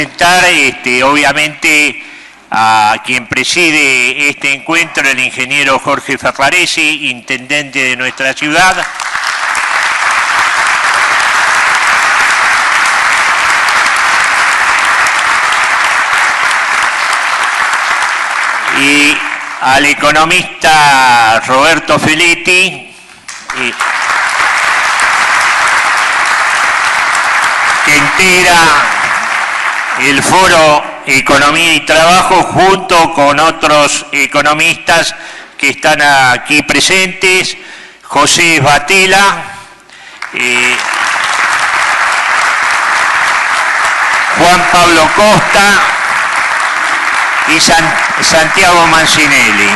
Presentar obviamente a quien preside este encuentro, el ingeniero Jorge Ferraresi, intendente de nuestra ciudad. Y al economista Roberto Feletti, que integra el Foro Economía y Trabajo junto con otros economistas que están aquí presentes, José Batela, Juan Pablo Costa y Santiago Mancinelli.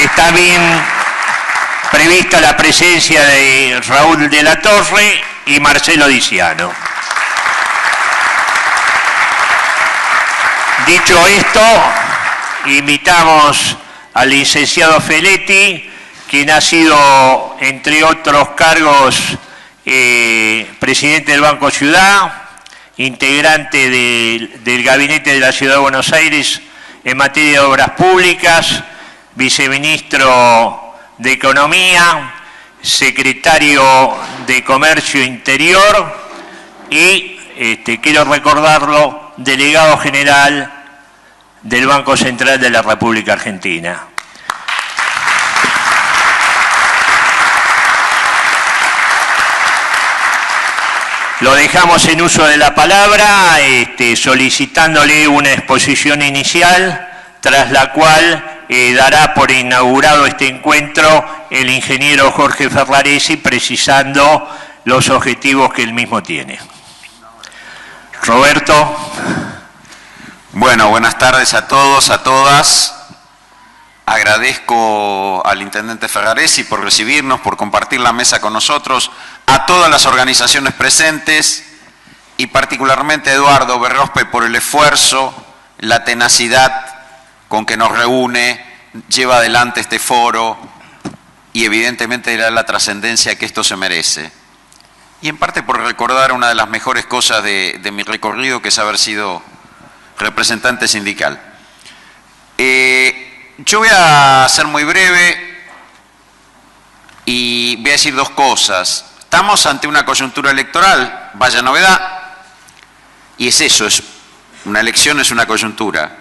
Está bien prevista la presencia de Raúl de la Torre y Marcelo Diciano. Dicho esto, invitamos al licenciado Feletti, quien ha sido, entre otros cargos, presidente del Banco Ciudad, integrante del Gabinete de la Ciudad de Buenos Aires en materia de obras públicas, viceministro de Economía, secretario de Comercio Interior y, quiero recordarlo, delegado general del Banco Central de la República Argentina. Lo dejamos en uso de la palabra, solicitándole una exposición inicial, tras la cual dará por inaugurado este encuentro el ingeniero Jorge Ferraresi, precisando los objetivos que él mismo tiene. Roberto. Bueno, buenas tardes a todos, a todas. Agradezco al intendente Ferraresi por recibirnos, por compartir la mesa con nosotros, a todas las organizaciones presentes y particularmente a Eduardo Berrospe por el esfuerzo, la tenacidad con que nos reúne, lleva adelante este foro y evidentemente la trascendencia que esto se merece. Y en parte por recordar una de las mejores cosas de mi recorrido, que es haber sido representante sindical. Yo voy a ser muy breve y voy a decir dos cosas. Estamos ante una coyuntura electoral, vaya novedad, y es eso, es una elección, es una coyuntura.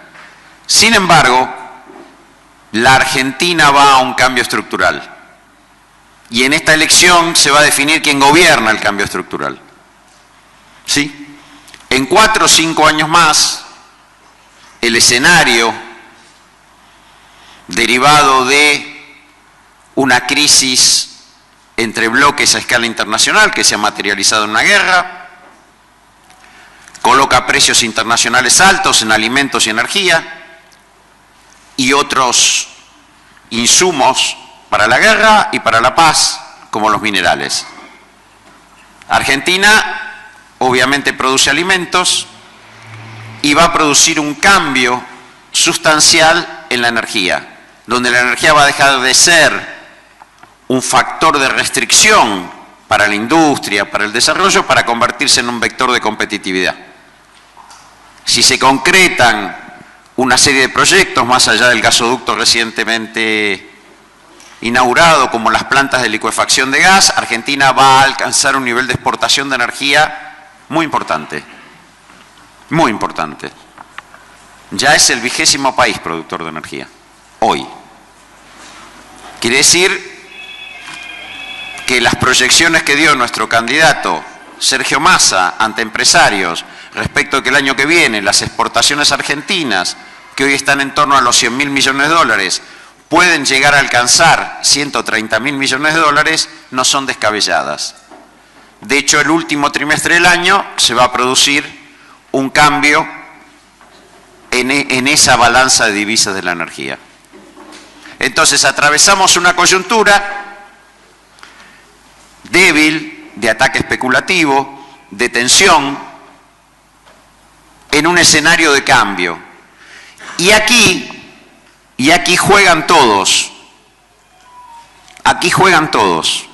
Sin embargo, la Argentina va a un cambio estructural. Y en esta elección se va a definir quién gobierna el cambio estructural. ¿Sí? En 4 o 5 años más, el escenario derivado de una crisis entre bloques a escala internacional que se ha materializado en una guerra, coloca precios internacionales altos en alimentos y energía y otros insumos para la guerra y para la paz, como los minerales. Argentina obviamente produce alimentos y va a producir un cambio sustancial en la energía, donde la energía va a dejar de ser un factor de restricción para la industria, para el desarrollo, para convertirse en un vector de competitividad. Si se concretan una serie de proyectos, más allá del gasoducto recientemente inaugurado, como las plantas de licuefacción de gas, Argentina va a alcanzar un nivel de exportación de energía muy importante. Muy importante. Ya es el 20º país productor de energía, hoy. Quiere decir que las proyecciones que dio nuestro candidato Sergio Massa ante empresarios respecto a que el año que viene las exportaciones argentinas, que hoy están en torno a los 100.000 millones de dólares, pueden llegar a alcanzar 130.000 millones de dólares, no son descabelladas. De hecho, el último trimestre del año se va a producir un cambio en esa balanza de divisas de la energía. Entonces, atravesamos una coyuntura débil, de ataque especulativo, de tensión, en un escenario de cambio. Y aquí juegan todos. Aquí juegan todos.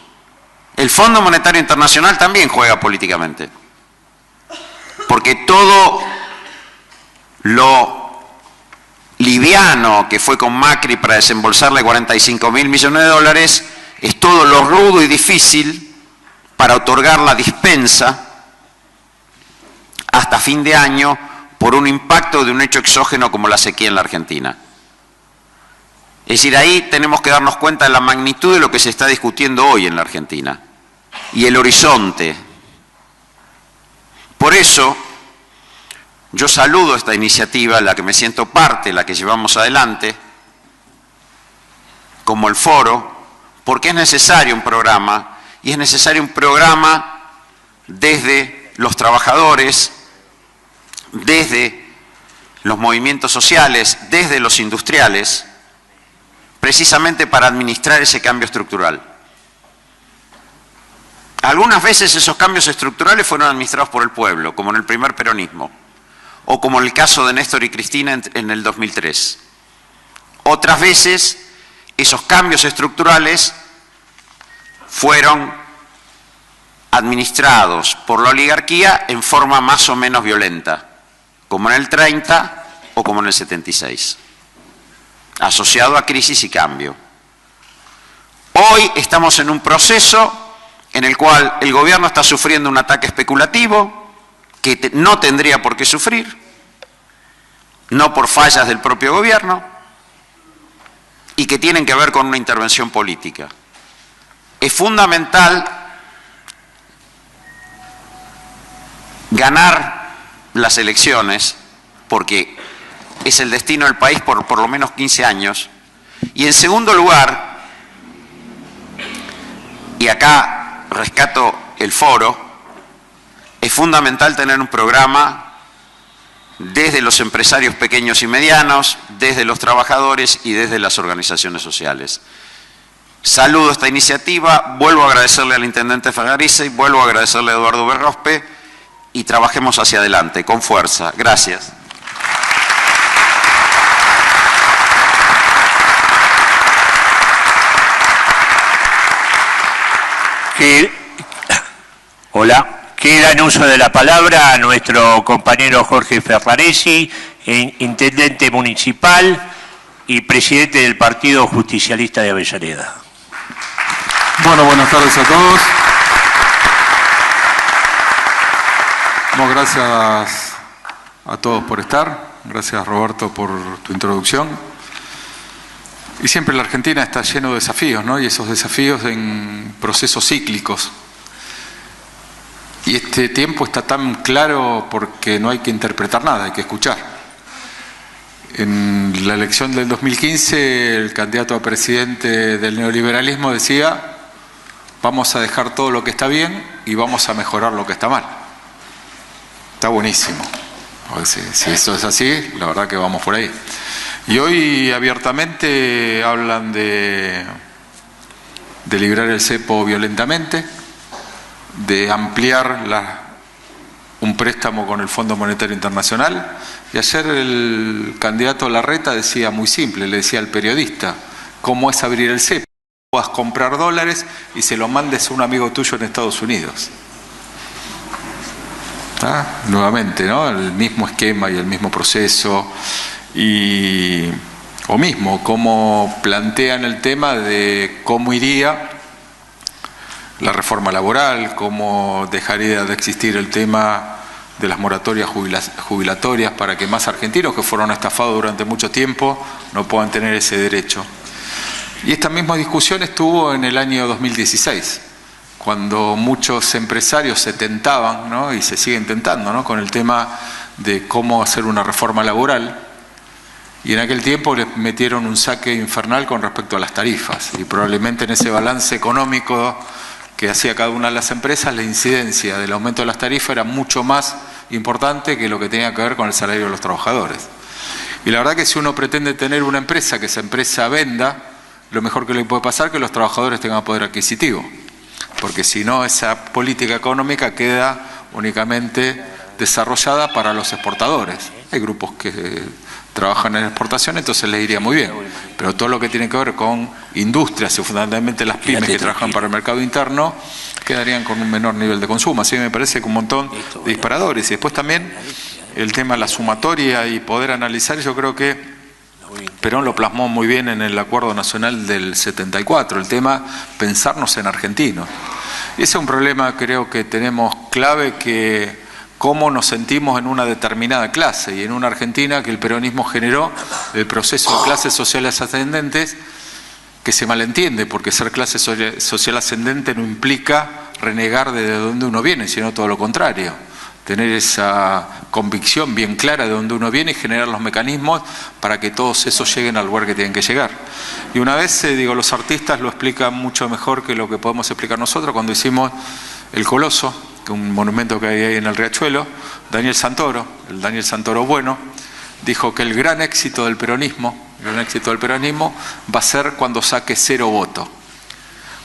El Fondo Monetario Internacional también juega políticamente. Porque todo lo liviano que fue con Macri para desembolsarle 45.000 millones de dólares, es todo lo rudo y difícil para otorgar la dispensa hasta fin de año por un impacto de un hecho exógeno como la sequía en la Argentina. Es decir, ahí tenemos que darnos cuenta de la magnitud de lo que se está discutiendo hoy en la Argentina y el horizonte. Por eso, yo saludo esta iniciativa, la que me siento parte, la que llevamos adelante, como el foro, porque es necesario un programa, y es necesario un programa desde los trabajadores, desde los movimientos sociales, desde los industriales, precisamente para administrar ese cambio estructural. Algunas veces esos cambios estructurales fueron administrados por el pueblo, como en el primer peronismo, o como en el caso de Néstor y Cristina en el 2003. Otras veces esos cambios estructurales fueron administrados por la oligarquía en forma más o menos violenta, como en el 30 o como en el 76, asociado a crisis y cambio. Hoy estamos en un proceso en el cual el gobierno está sufriendo un ataque especulativo que no tendría por qué sufrir, no por fallas del propio gobierno, y que tienen que ver con una intervención política. Es fundamental ganar las elecciones, porque es el destino del país por lo menos 15 años. Y en segundo lugar, y acá rescato el foro, es fundamental tener un programa desde los empresarios pequeños y medianos, desde los trabajadores y desde las organizaciones sociales. Saludo esta iniciativa, vuelvo a agradecerle al intendente Fagariza y vuelvo a agradecerle a Eduardo Berrospe, y trabajemos hacia adelante, con fuerza. Gracias. Hola. Queda en uso de la palabra a nuestro compañero Jorge Ferraresi, intendente municipal y presidente del Partido Justicialista de Avellaneda. Bueno, buenas tardes a todos. Bueno, gracias a todos por estar. Gracias, Roberto, por tu introducción. Y siempre la Argentina está lleno de desafíos, ¿no? Y esos desafíos en procesos cíclicos. Y este tiempo está tan claro porque no hay que interpretar nada, hay que escuchar. En la elección del 2015, el candidato a presidente del neoliberalismo decía: vamos a dejar todo lo que está bien y vamos a mejorar lo que está mal. Está buenísimo. Si eso es así, la verdad que vamos por ahí. Y hoy abiertamente hablan de liberar el cepo violentamente, de ampliar un préstamo con el Fondo Monetario Internacional. Y ayer el candidato Larreta decía muy simple, le decía al periodista: ¿cómo es abrir el cepo? Puedas comprar dólares y se lo mandes a un amigo tuyo en Estados Unidos. ¿Ah? Nuevamente, ¿no? El mismo esquema y el mismo proceso. O mismo, cómo plantean el tema de cómo iría la reforma laboral, cómo dejaría de existir el tema de las moratorias jubilatorias para que más argentinos que fueron estafados durante mucho tiempo no puedan tener ese derecho. Y esta misma discusión estuvo en el año 2016, cuando muchos empresarios se tentaban, ¿no? Y se siguen tentando, ¿no? Con el tema de cómo hacer una reforma laboral. Y en aquel tiempo les metieron un saque infernal con respecto a las tarifas. Y probablemente en ese balance económico que hacía cada una de las empresas, la incidencia del aumento de las tarifas era mucho más importante que lo que tenía que ver con el salario de los trabajadores. Y la verdad que si uno pretende tener una empresa, que esa empresa venda, lo mejor que le puede pasar es que los trabajadores tengan poder adquisitivo. Porque si no, esa política económica queda únicamente desarrollada para los exportadores. Hay grupos que trabajan en exportación, entonces les iría muy bien. Pero todo lo que tiene que ver con industrias y fundamentalmente las pymes que trabajan para el mercado interno, quedarían con un menor nivel de consumo. Así que me parece que un montón de disparadores. Y después también el tema de la sumatoria y poder analizar, yo creo que Perón lo plasmó muy bien en el Acuerdo Nacional del 74, el tema pensarnos en argentinos. Y ese es un problema, creo que tenemos clave, que cómo nos sentimos en una determinada clase, y en una Argentina que el peronismo generó el proceso de clases sociales ascendentes, que se malentiende, porque ser clase social ascendente no implica renegar de donde uno viene, sino todo lo contrario. Tener esa convicción bien clara de dónde uno viene y generar los mecanismos para que todos esos lleguen al lugar que tienen que llegar. Y una vez, los artistas lo explican mucho mejor que lo que podemos explicar nosotros. Cuando hicimos El Coloso, que es un monumento que hay ahí en el Riachuelo, Daniel Santoro, el Daniel Santoro bueno, dijo que el gran éxito del peronismo va a ser cuando saque 0 voto.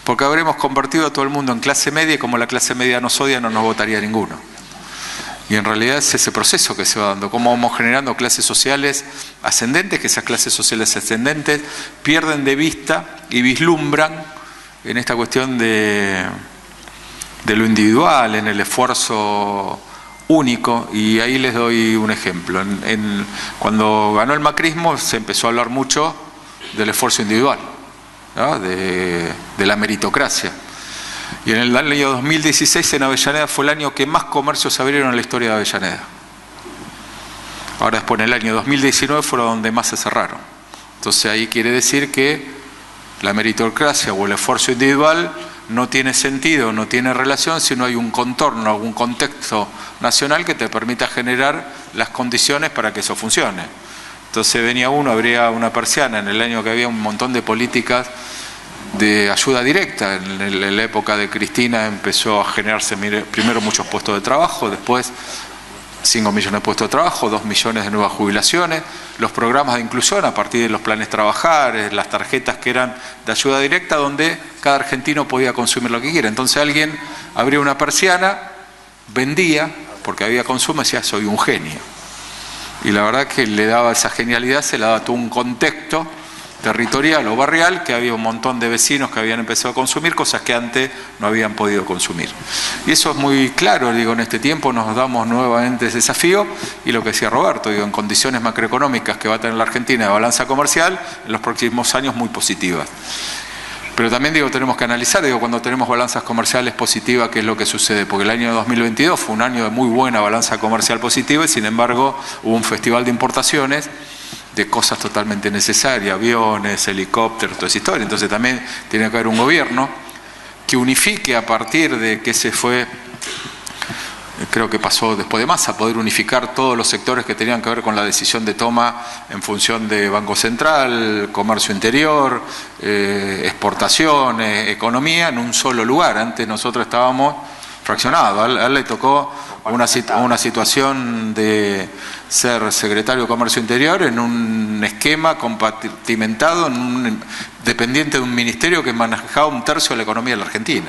Porque habremos convertido a todo el mundo en clase media, y como la clase media nos odia, no nos votaría ninguno. Y en realidad es ese proceso que se va dando, cómo vamos generando clases sociales ascendentes, que esas clases sociales ascendentes pierden de vista y vislumbran en esta cuestión de lo individual, en el esfuerzo único. Y ahí les doy un ejemplo. Cuando ganó el macrismo se empezó a hablar mucho del esfuerzo individual, ¿no? de la meritocracia. Y en el año 2016 en Avellaneda fue el año que más comercios se abrieron en la historia de Avellaneda. Ahora después en el año 2019 fueron donde más se cerraron. Entonces ahí quiere decir que la meritocracia o el esfuerzo individual no tiene sentido, no tiene relación si no hay un contorno, algún contexto nacional que te permita generar las condiciones para que eso funcione. Entonces venía uno, abría una persiana en el año que había un montón de políticas de ayuda directa. En la época de Cristina empezó a generarse primero muchos puestos de trabajo, después 5 millones de puestos de trabajo, 2 millones de nuevas jubilaciones, los programas de inclusión a partir de los planes Trabajar, las tarjetas que eran de ayuda directa, donde cada argentino podía consumir lo que quiera. Entonces alguien abría una persiana, vendía, porque había consumo, y decía, soy un genio. Y la verdad que le daba esa genialidad, se le daba todo un contexto territorial o barrial, que había un montón de vecinos que habían empezado a consumir cosas que antes no habían podido consumir. Y eso es muy claro, en este tiempo nos damos nuevamente ese desafío, y lo que decía Roberto, en condiciones macroeconómicas que va a tener la Argentina de balanza comercial en los próximos años muy positivas. Pero también tenemos que analizar, cuando tenemos balanzas comerciales positivas, qué es lo que sucede, porque el año 2022 fue un año de muy buena balanza comercial positiva, y sin embargo hubo un festival de importaciones de cosas totalmente necesarias, aviones, helicópteros, toda esa historia. Entonces también tiene que haber un gobierno que unifique, a partir de que se fue, creo que pasó después de Massa, poder unificar todos los sectores que tenían que ver con la decisión de toma en función de Banco Central, comercio interior, exportaciones, economía, en un solo lugar. Antes nosotros estábamos fraccionados. A él le tocó una situación de ser secretario de Comercio Interior en un esquema compartimentado, dependiente de un ministerio que manejaba 1/3 de la economía de la Argentina.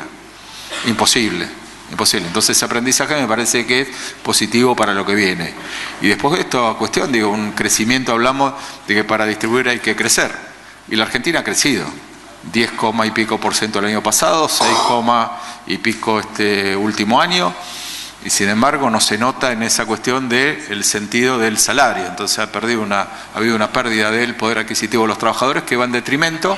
Imposible. Entonces ese aprendizaje me parece que es positivo para lo que viene. Y después de esta cuestión, un crecimiento, hablamos de que para distribuir hay que crecer. Y la Argentina ha crecido. 10, y pico % el año pasado, 6, y pico este último año. Y sin embargo no se nota en esa cuestión del sentido del salario. Entonces ha habido una pérdida del poder adquisitivo de los trabajadores, que va en detrimento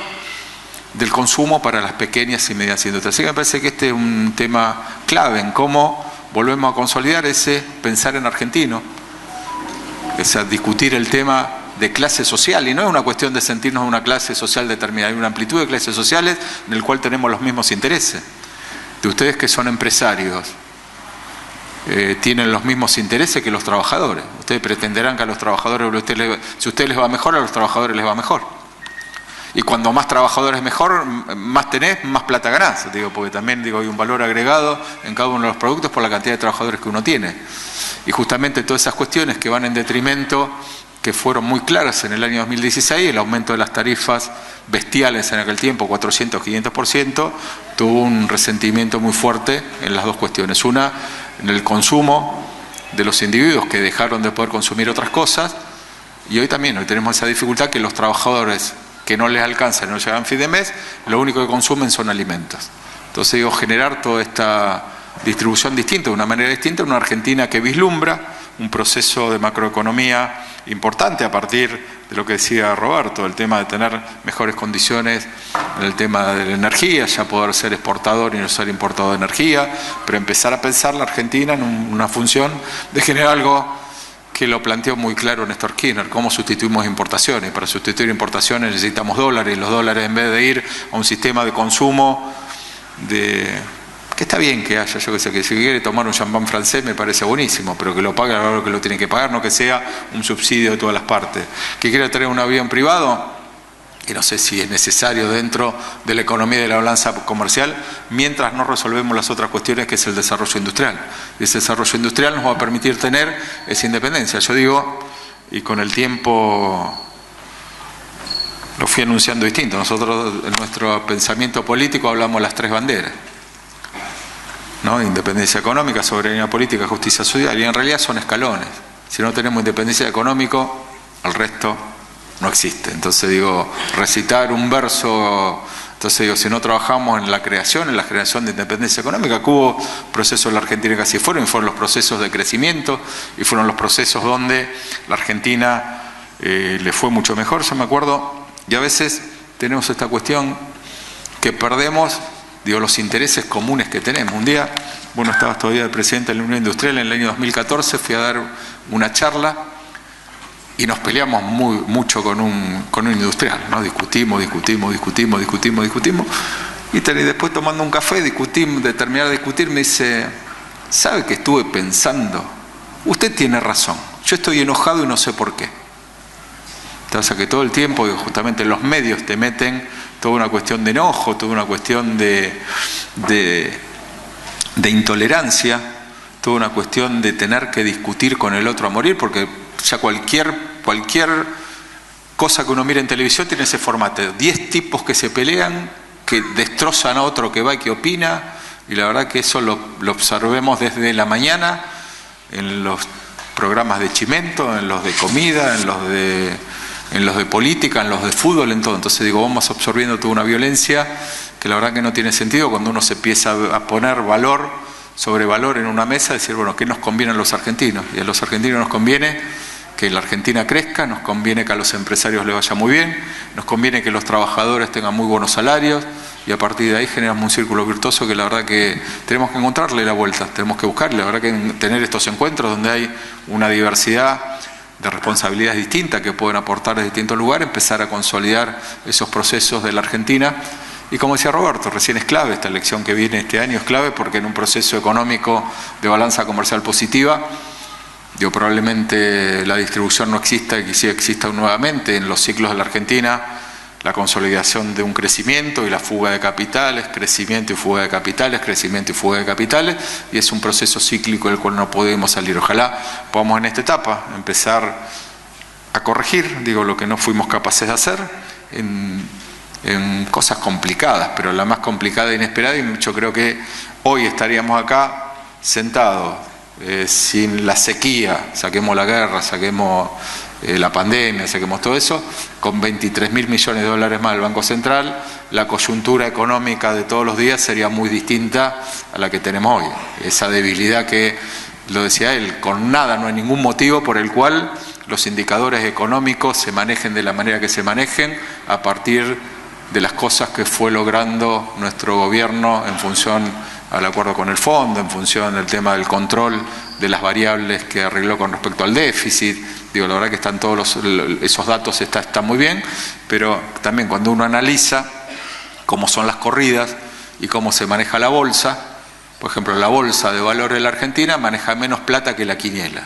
del consumo para las pequeñas y medianas industrias. Así que me parece que este es un tema clave en cómo volvemos a consolidar ese pensar en argentino, discutir el tema de clase social, y no es una cuestión de sentirnos en una clase social determinada, hay una amplitud de clases sociales en el cual tenemos los mismos intereses. De ustedes que son empresarios, tienen los mismos intereses que los trabajadores. Ustedes pretenderán que a los trabajadores, si a ustedes les va mejor, a los trabajadores les va mejor. Y cuando más trabajadores mejor, más tenés, más plata ganás. Porque también hay un valor agregado en cada uno de los productos por la cantidad de trabajadores que uno tiene. Y justamente todas esas cuestiones que van en detrimento, que fueron muy claras en el año 2016, el aumento de las tarifas bestiales en aquel tiempo, 400, 500%, tuvo un resentimiento muy fuerte en las dos cuestiones. Una, en el consumo de los individuos que dejaron de poder consumir otras cosas, y hoy tenemos esa dificultad que los trabajadores que no les alcanza, no llegan a fin de mes, lo único que consumen son alimentos. Entonces generar toda esta distribución distinta, de una manera distinta, una Argentina que vislumbra, un proceso de macroeconomía importante a partir de lo que decía Roberto, el tema de tener mejores condiciones en el tema de la energía, ya poder ser exportador y no ser importador de energía, pero empezar a pensar la Argentina en una función de generar algo que lo planteó muy claro Néstor Kirchner, cómo sustituimos importaciones. Para sustituir importaciones necesitamos dólares, y los dólares, en vez de ir a un sistema de consumo que está bien que haya, yo que sé, que si quiere tomar un champán francés me parece buenísimo, pero que lo pague a lo que lo tiene que pagar, no que sea un subsidio de todas las partes. Que quiera tener un avión privado, y no sé si es necesario dentro de la economía de la balanza comercial, mientras no resolvemos las otras cuestiones, que es el desarrollo industrial. Y ese desarrollo industrial nos va a permitir tener esa independencia. Yo digo, y con el tiempo lo fui anunciando distinto, nosotros en nuestro pensamiento político hablamos las tres banderas, ¿no? Independencia económica, soberanía política, justicia social, y en realidad son escalones. Si no tenemos independencia económica, el resto no existe. Entonces digo, recitar un verso, entonces digo, si no trabajamos en la creación de independencia económica, que hubo procesos en la Argentina que así fueron los procesos de crecimiento, y fueron los procesos donde la Argentina le fue mucho mejor. Yo me acuerdo, y a veces tenemos esta cuestión que perdemos, digo, los intereses comunes que tenemos. Un día, bueno, estabas todavía de presidente de la Unión Industrial, en el año 2014 fui a dar una charla y nos peleamos mucho con un industrial, ¿no? Discutimos, y después tomando un café, de terminar de discutir, me dice, ¿sabe que estuve pensando? Usted tiene razón, yo estoy enojado y no sé por qué. Entonces, que todo el tiempo, justamente los medios te meten toda una cuestión de enojo, toda una cuestión de intolerancia, toda una cuestión de tener que discutir con el otro a morir, porque ya cualquier cosa que uno mira en televisión tiene ese formato, 10 tipos que se pelean, que destrozan a otro que va y que opina, y la verdad que eso lo observemos desde la mañana en los programas de Chimento, en los de comida, en los de política, en los de fútbol, en todo. Entonces digo, vamos absorbiendo toda una violencia que la verdad que no tiene sentido cuando uno se empieza a poner valor sobre valor en una mesa, decir, bueno, ¿qué nos conviene a los argentinos? Y a los argentinos nos conviene que la Argentina crezca, nos conviene que a los empresarios les vaya muy bien, nos conviene que los trabajadores tengan muy buenos salarios, y a partir de ahí generamos un círculo virtuoso que la verdad que tenemos que encontrarle la vuelta, tenemos que buscarle, la verdad que tener estos encuentros donde hay una diversidad de responsabilidades distintas que pueden aportar de distintos lugares, empezar a consolidar esos procesos de la Argentina. Y como decía Roberto, recién es clave, esta elección que viene este año es clave, porque en un proceso económico de balanza comercial positiva, probablemente la distribución no exista y que sí exista nuevamente en los ciclos de la Argentina, la consolidación de un crecimiento y la fuga de capitales, crecimiento y fuga de capitales, crecimiento y fuga de capitales, y es un proceso cíclico del cual no podemos salir. Ojalá podamos en esta etapa empezar a corregir, lo que no fuimos capaces de hacer en cosas complicadas, pero la más complicada e inesperada, y yo creo que hoy estaríamos acá sentados sin la sequía, saquemos la guerra, saquemos la pandemia, saquemos todo eso, con 23.000 millones de dólares más del Banco Central, la coyuntura económica de todos los días sería muy distinta a la que tenemos hoy. Esa debilidad que, lo decía él, con nada, no hay ningún motivo por el cual los indicadores económicos se manejen de la manera que se manejen a partir de las cosas que fue logrando nuestro gobierno en función al acuerdo con el fondo, en función del tema del control de las variables que arregló con respecto al déficit. La verdad que están todos esos datos están muy bien, pero también cuando uno analiza cómo son las corridas y cómo se maneja la bolsa, por ejemplo, la bolsa de valores de la Argentina maneja menos plata que la quiniela.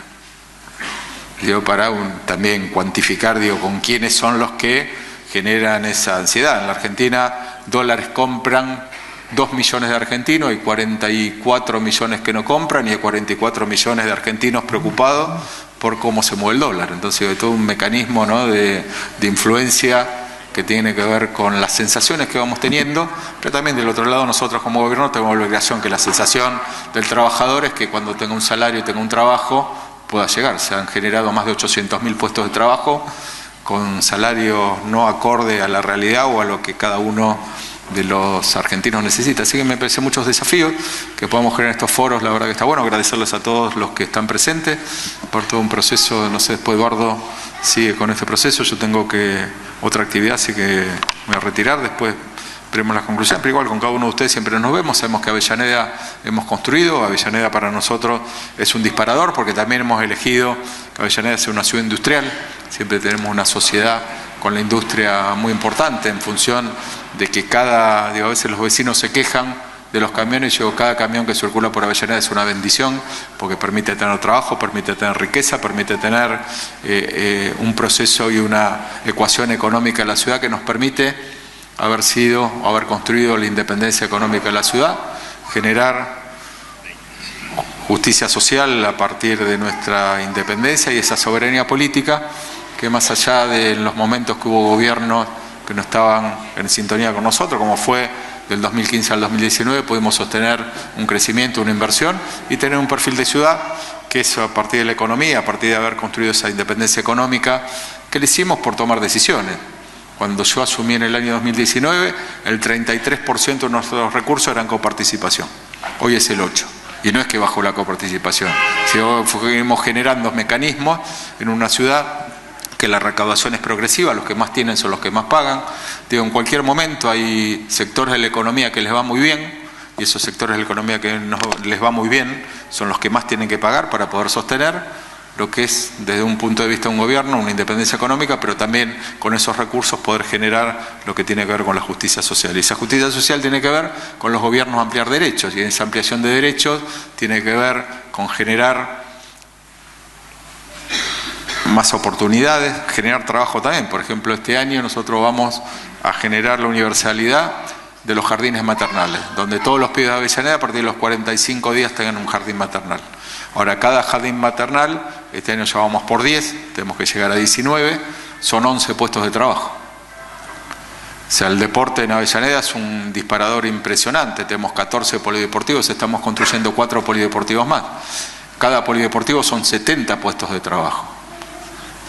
Para también cuantificar, con quiénes son los que generan esa ansiedad. En la Argentina, dólares compran 2 millones de argentinos, hay 44 millones que no compran y hay 44 millones de argentinos preocupados por cómo se mueve el dólar. Entonces hay todo un mecanismo, ¿no?, de influencia que tiene que ver con las sensaciones que vamos teniendo, pero también del otro lado nosotros como gobierno tenemos la obligación que la sensación del trabajador es que cuando tenga un salario y tenga un trabajo pueda llegar. Se han generado más de 800.000 puestos de trabajo con salarios no acorde a la realidad o a lo que cada uno los argentinos necesita. Así que me parecen muchos desafíos que podamos generar estos foros. La verdad que está bueno. Agradecerles a todos los que están presentes por todo un proceso. No sé, después Eduardo sigue con este proceso. Yo tengo otra actividad, así que me voy a retirar. Después veremos las conclusiones. Pero igual con cada uno de ustedes siempre nos vemos. Sabemos que Avellaneda hemos construido. Avellaneda para nosotros es un disparador porque también hemos elegido que Avellaneda sea una ciudad industrial. Siempre tenemos una sociedad con la industria muy importante en función de que a veces los vecinos se quejan de los camiones. Yo, cada camión que circula por Avellaneda es una bendición porque permite tener trabajo, permite tener riqueza, permite tener un proceso y una ecuación económica en la ciudad que nos permite haber construido la independencia económica de la ciudad, generar justicia social a partir de nuestra independencia y esa soberanía política que, más allá de los momentos que hubo gobiernos que no estaban en sintonía con nosotros, como fue del 2015 al 2019, pudimos sostener un crecimiento, una inversión y tener un perfil de ciudad que es a partir de la economía, a partir de haber construido esa independencia económica que le hicimos por tomar decisiones. Cuando yo asumí en el año 2019, el 33% de nuestros recursos eran coparticipación. Hoy es el 8%. Y no es que bajó la coparticipación, sino que fuimos generando mecanismos en una ciudad que la recaudación es progresiva, los que más tienen son los que más pagan. Digo, en cualquier momento hay sectores de la economía que les va muy bien, y esos sectores de la economía que no les va muy bien son los que más tienen que pagar para poder sostener lo que es, desde un punto de vista de un gobierno, una independencia económica, pero también con esos recursos poder generar lo que tiene que ver con la justicia social. Y esa justicia social tiene que ver con los gobiernos ampliar derechos, y esa ampliación de derechos tiene que ver con generar más oportunidades, generar trabajo también. Por ejemplo, este año nosotros vamos a generar la universalidad de los jardines maternales, donde todos los pibes de Avellaneda a partir de los 45 días tengan un jardín maternal. Ahora, cada jardín maternal, este año ya vamos por 10, tenemos que llegar a 19, son 11 puestos de trabajo. O sea, el deporte en Avellaneda es un disparador impresionante. Tenemos 14 polideportivos, estamos construyendo 4 polideportivos más. Cada polideportivo son 70 puestos de trabajo.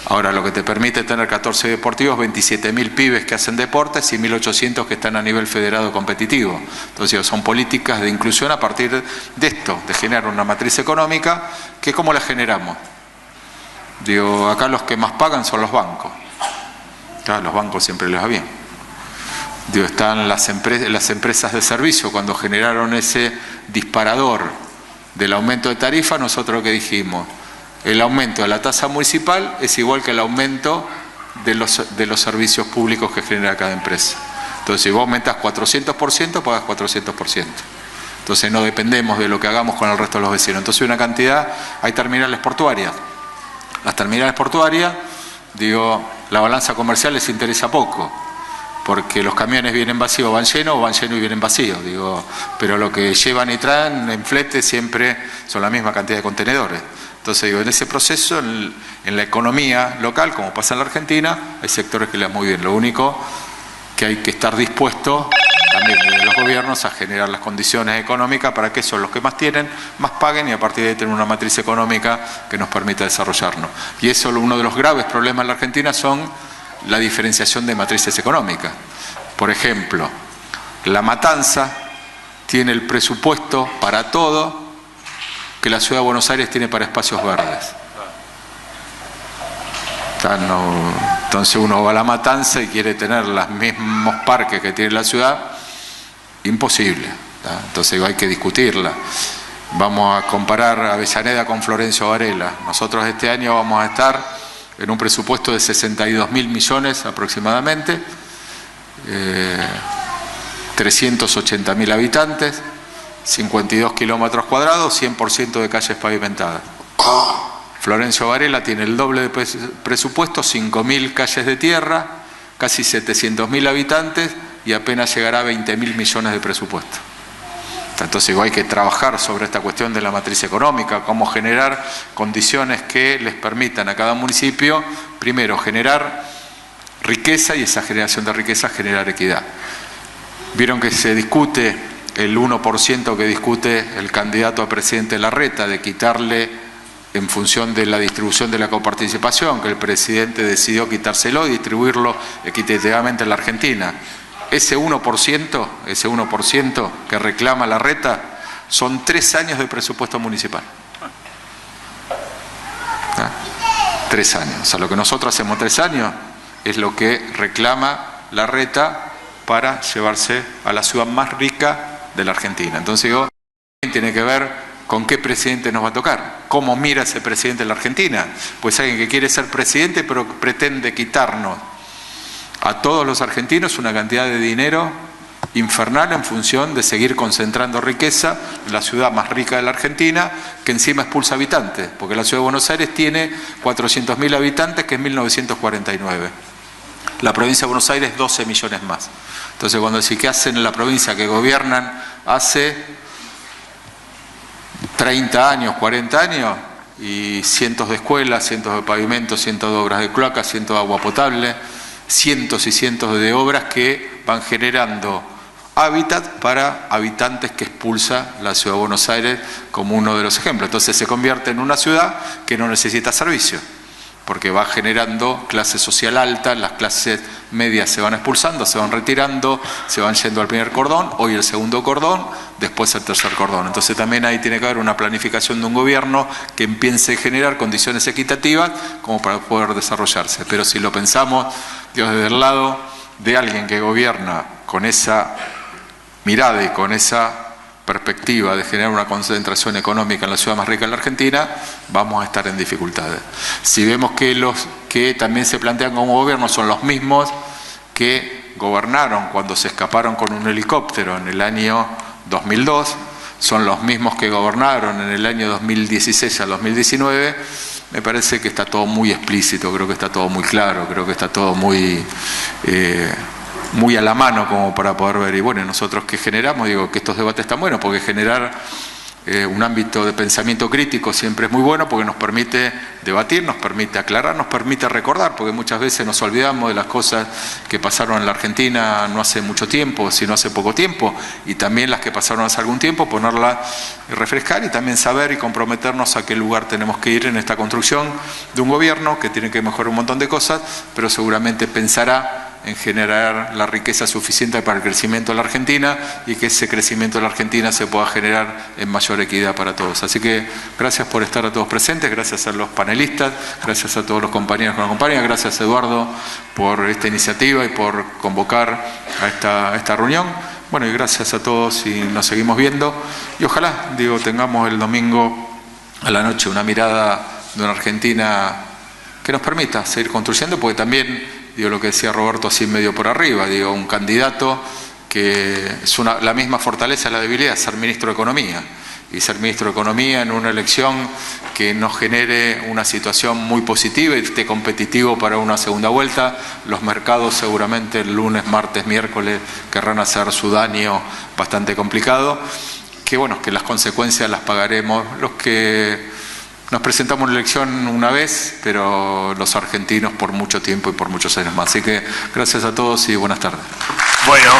Ahora, lo que te permite tener 14 deportivos, 27.000 pibes que hacen deportes y 1.800 que están a nivel federado competitivo. Entonces, son políticas de inclusión a partir de esto, de generar una matriz económica, que ¿cómo la generamos? Digo, acá los que más pagan son los bancos. Claro, los bancos siempre les va bien. Digo, están las empresas de servicio. Cuando generaron ese disparador del aumento de tarifa, nosotros lo que dijimos: el aumento de la tasa municipal es igual que el aumento de los servicios públicos que genera cada empresa. Entonces, si vos aumentas 400%, pagas 400%. Entonces, no dependemos de lo que hagamos con el resto de los vecinos. Entonces, una cantidad, hay terminales portuarias. Las terminales portuarias, digo, la balanza comercial les interesa poco, porque los camiones vienen vacíos, van llenos, o van llenos y vienen vacíos. Digo, pero lo que llevan y traen en flete siempre son la misma cantidad de contenedores. Entonces, digo, en ese proceso, en la economía local, como pasa en la Argentina, hay sectores que le van muy bien. Lo único que hay que estar dispuesto también de los gobiernos a generar las condiciones económicas para que esos, los que más tienen, más paguen, y a partir de ahí tener una matriz económica que nos permita desarrollarnos. Y eso, uno de los graves problemas en la Argentina son la diferenciación de matrices económicas. Por ejemplo, La Matanza tiene el presupuesto para todo que la Ciudad de Buenos Aires tiene para espacios verdes. Entonces uno va a La Matanza y quiere tener los mismos parques que tiene la ciudad, imposible. Entonces hay que discutirla. Vamos a comparar Avellaneda con Florencio Varela. Nosotros este año vamos a estar en un presupuesto de 62.000 millones aproximadamente, 380.000 habitantes, 52 kilómetros cuadrados, 100% de calles pavimentadas. Florencio Varela tiene el doble de presupuesto, 5.000 calles de tierra, casi 700.000 habitantes y apenas llegará a 20.000 millones de presupuesto. Entonces hay que trabajar sobre esta cuestión de la matriz económica, cómo generar condiciones que les permitan a cada municipio, primero, generar riqueza, y esa generación de riqueza generar equidad. Vieron que se discute el 1% que discute el candidato a presidente Larreta, de quitarle en función de la distribución de la coparticipación, que el presidente decidió quitárselo y distribuirlo equitativamente en la Argentina. ese 1% que reclama Larreta son 3 años de presupuesto municipal. 3 años. O sea, lo que nosotros hacemos 3 años es lo que reclama Larreta para llevarse a la ciudad más rica de la Argentina. Entonces digo, tiene que ver con qué presidente nos va a tocar, cómo mira ese presidente en la Argentina. Pues alguien que quiere ser presidente pero pretende quitarnos a todos los argentinos una cantidad de dinero infernal en función de seguir concentrando riqueza en la ciudad más rica de la Argentina, que encima expulsa habitantes, porque la ciudad de Buenos Aires tiene 400.000 habitantes, que es 1949. La provincia de Buenos Aires 12 millones más. Entonces cuando decís que hacen en la provincia que gobiernan hace 30 años, 40 años, y cientos de escuelas, cientos de pavimentos, cientos de obras de cloacas, cientos de agua potable, cientos y cientos de obras que van generando hábitat para habitantes que expulsa la ciudad de Buenos Aires como uno de los ejemplos. Entonces se convierte en una ciudad que no necesita servicio, porque va generando clase social alta, las clases medias se van expulsando, se van retirando, se van yendo al primer cordón, hoy el segundo cordón, después el tercer cordón. Entonces también ahí tiene que haber una planificación de un gobierno que empiece a generar condiciones equitativas como para poder desarrollarse. Pero si lo pensamos desde el lado de alguien que gobierna con esa mirada y con esa perspectiva de generar una concentración económica en la ciudad más rica de la Argentina, vamos a estar en dificultades. Si vemos que los que también se plantean como gobierno son los mismos que gobernaron cuando se escaparon con un helicóptero en el año 2002, son los mismos que gobernaron en el año 2016 al 2019, me parece que está todo muy explícito, creo que está todo muy claro, creo que está todo muy a la mano como para poder ver. Y bueno, nosotros que generamos, digo que estos debates están buenos, porque generar un ámbito de pensamiento crítico siempre es muy bueno, porque nos permite debatir, nos permite aclarar, nos permite recordar, porque muchas veces nos olvidamos de las cosas que pasaron en la Argentina no hace mucho tiempo, sino hace poco tiempo, y también las que pasaron hace algún tiempo, ponerla y refrescar, y también saber y comprometernos a qué lugar tenemos que ir en esta construcción de un gobierno que tiene que mejorar un montón de cosas, pero seguramente pensará en generar la riqueza suficiente para el crecimiento de la Argentina y que ese crecimiento de la Argentina se pueda generar en mayor equidad para todos. Así que gracias por estar a todos presentes, gracias a los panelistas, gracias a todos los compañeros que nos acompañan, gracias Eduardo por esta iniciativa y por convocar a esta reunión. Bueno, y gracias a todos y nos seguimos viendo. Y ojalá, digo, tengamos el domingo a la noche una mirada de una Argentina que nos permita seguir construyendo, porque también, digo, lo que decía Roberto así medio por arriba, digo, un candidato que es la misma fortaleza, la debilidad, ser ministro de Economía. Y ser ministro de Economía en una elección que nos genere una situación muy positiva y esté competitivo para una segunda vuelta. Los mercados seguramente el lunes, martes, miércoles querrán hacer su daño bastante complicado. Que bueno, que las consecuencias las pagaremos los que nos presentamos en la elección una vez, pero los argentinos por mucho tiempo y por muchos años más. Así que gracias a todos y buenas tardes. Bueno.